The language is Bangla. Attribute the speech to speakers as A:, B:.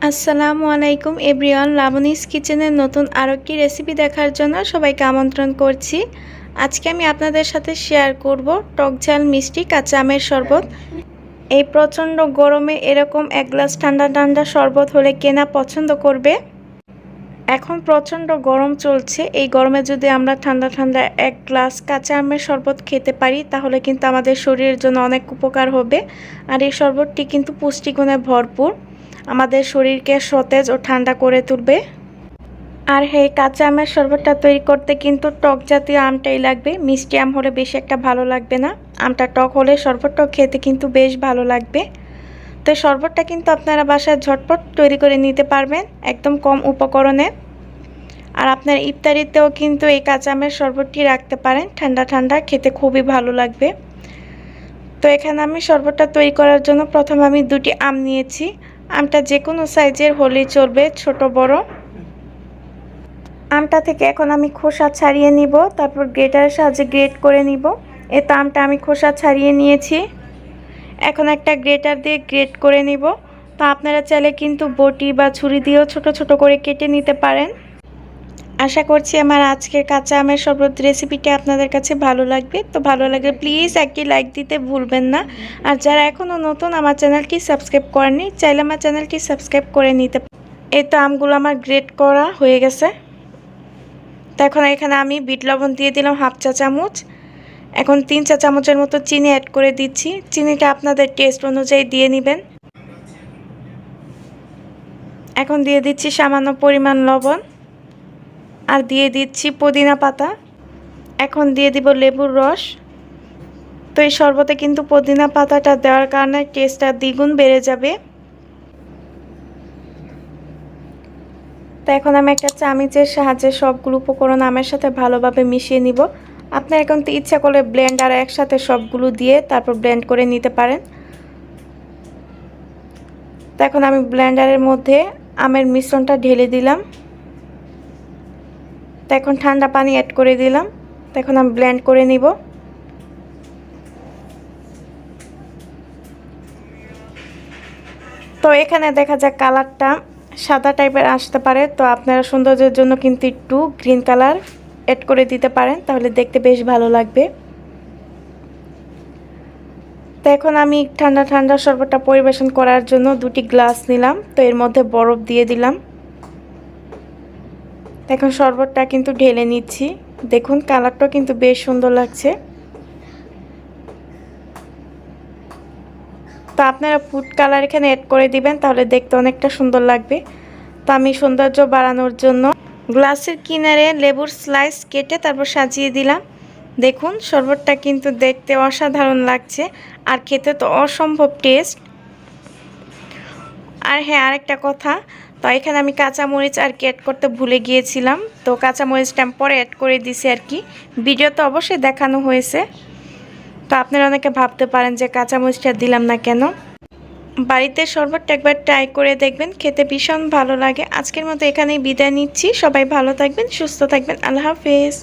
A: আসসালামু আলাইকুম এভরিওয়ান, লাবণীস কিচেনের নতুন আরও একটি রেসিপি দেখার জন্য সবাইকে আমন্ত্রণ করছি। আজকে আমি আপনাদের সাথে শেয়ার করব টক ঝাল মিষ্টি কাঁচা আমের শরবত। এই প্রচণ্ড গরমে এরকম এক গ্লাস ঠান্ডা ঠান্ডা শরবত হলে কে না পছন্দ করবে। এখন প্রচণ্ড গরম চলছে, এই গরমে যদি আমরা ঠান্ডা ঠান্ডা এক গ্লাস কাঁচা আমের শরবত খেতে পারি তাহলে কিন্তু আমাদের শরীরের জন্য অনেক উপকার হবে। আর এই শরবতটি কিন্তু পুষ্টিগুণে ভরপুর, আমাদের শরীরকে সতেজ ও ঠান্ডা করে তুলবে। আর এই কাঁচা আমের শরবতটা তৈরি করতে কিন্তু টক জাতীয় আমটাই লাগবে, মিষ্টি আম হলে বেশি একটা ভালো লাগবে না। আমটা টক হলে শরবতটা খেতে কিন্তু বেশ ভালো লাগবে। তো শরবতটা কিন্তু আপনারা বাসায় ঝটপট তৈরি করে নিতে পারবেন একদম কম উপকরণে। আর আপনার ইফতারিতেও কিন্তু এই কাঁচা আমের শরবতটি রাখতে পারেন, ঠান্ডা ঠান্ডা খেতে খুবই ভালো লাগবে। তো এখানে আমি শরবতটা তৈরি করার জন্য প্রথমে আমি দুটি আম নিয়েছি। আমটা যে কোনো সাইজের হলেই চলবে, ছোট বড়। আমটা থেকে এখন আমি খোসা ছাড়িয়ে নিব, তারপর গ্রেটারের সাহায্যে গ্রেট করে নিব। এই তো আমটা আমি খোসা ছাড়িয়ে নিয়েছি, এখন একটা গ্রেটার দিয়ে গ্রেট করে নিব। তো আপনারা চাইলে কিন্তু বটি বা ছুরি দিয়েও ছোট ছোট করে কেটে নিতে পারেন। আশা করছি আমার আজকের কাঁচা আমের শরবত রেসিপিটি আপনাদের কাছে ভালো লাগবে। তো ভালো লাগলে প্লিজ একটি লাইক দিতে ভুলবেন না। আর যারা এখনও নতুন আমার চ্যানেলটি সাবস্ক্রাইব করেননি, চাইলে আমার চ্যানেলটি সাবস্ক্রাইব করে নিতে। এই তো আমগুলো আমার গ্রেট করা হয়ে গেছে। তো এখন এখানে আমি বিট লবণ দিয়ে দিলাম হাফ চা চামচ। এখন 3 চা চামচের মতো চিনি অ্যাড করে দিচ্ছি। চিনিটা আপনাদের টেস্ট অনুযায়ী দিয়ে নেবেন। এখন দিয়ে দিচ্ছি সামান্য পরিমাণ লবণ, আর দিয়ে দিচ্ছি পুদিনা পাতা। এখন দিয়ে দিব লেবুর রস। তো এই শরবতে কিন্তু পুদিনা পাতাটা দেওয়ার কারণে টেস্টটা দ্বিগুণ বেড়ে যাবে। তো এখন আমি একটা চামচের সাহায্যে সবগুলো উপকরণ আমের সাথে ভালোভাবে মিশিয়ে নিব। আপনারা এখন তো ইচ্ছা করলে ব্লেন্ডারে একসাথে সবগুলো দিয়ে তারপর ব্লেন্ড করে নিতে পারেন। তো এখন আমি ব্লেন্ডারের মধ্যে আমের মিশ্রণটা ঢেলে দিলাম। তো এখন ঠান্ডা পানি অ্যাড করে দিলাম। তো এখন আমি ব্লেন্ড করে নিব। তো এখানে দেখা যায় কালারটা সাদা টাইপের আসতে পারে, তো আপনারা সৌন্দর্যের জন্য কিন্তু একটু গ্রিন কালার অ্যাড করে দিতে পারেন, তাহলে দেখতে বেশ ভালো লাগবে। তো এখন আমি ঠান্ডা ঠান্ডা শরবতটা পরিবেশন করার জন্য দুটি গ্লাস নিলাম। তো এর মধ্যে বরফ দিয়ে দিলাম। এখন শরবতটা কিন্তু ঢেলে নিচ্ছি। দেখুন কালারটা কিন্তু বেশ সুন্দর লাগছে। তো আপনারা ফুড কালার এখানে অ্যাড করে দিবেন, তাহলে দেখতে অনেকটা সুন্দর লাগবে। তো আমি সৌন্দর্য বাড়ানোর জন্য গ্লাসের কিনারে লেবুর স্লাইস কেটে তারপর সাজিয়ে দিলাম। দেখুন শরবতটা কিন্তু দেখতে অসাধারণ লাগছে, আর খেতে তো অসম্ভব টেস্ট। আর হ্যাঁ, আরেকটা কথা, তো এখানে আমি কাঁচামরিচ আর কি অ্যাড করতে ভুলে গিয়েছিলাম। তো কাঁচামরিচটা আমি পরে অ্যাড করে দিছি আর কি, ভিডিওতে অবশ্যই দেখানো হয়েছে। তো আপনারা অনেকে ভাবতে পারেন যে কাঁচামরিচটা দিলাম না কেন। বাড়িতে শরবতটা একবার ট্রাই করে দেখবেন, খেতে ভীষণ ভালো লাগে। আজকের মতো এখানেই বিদায় নিচ্ছি। সবাই ভালো থাকবেন, সুস্থ থাকবেন। আল্লাহ হাফেজ।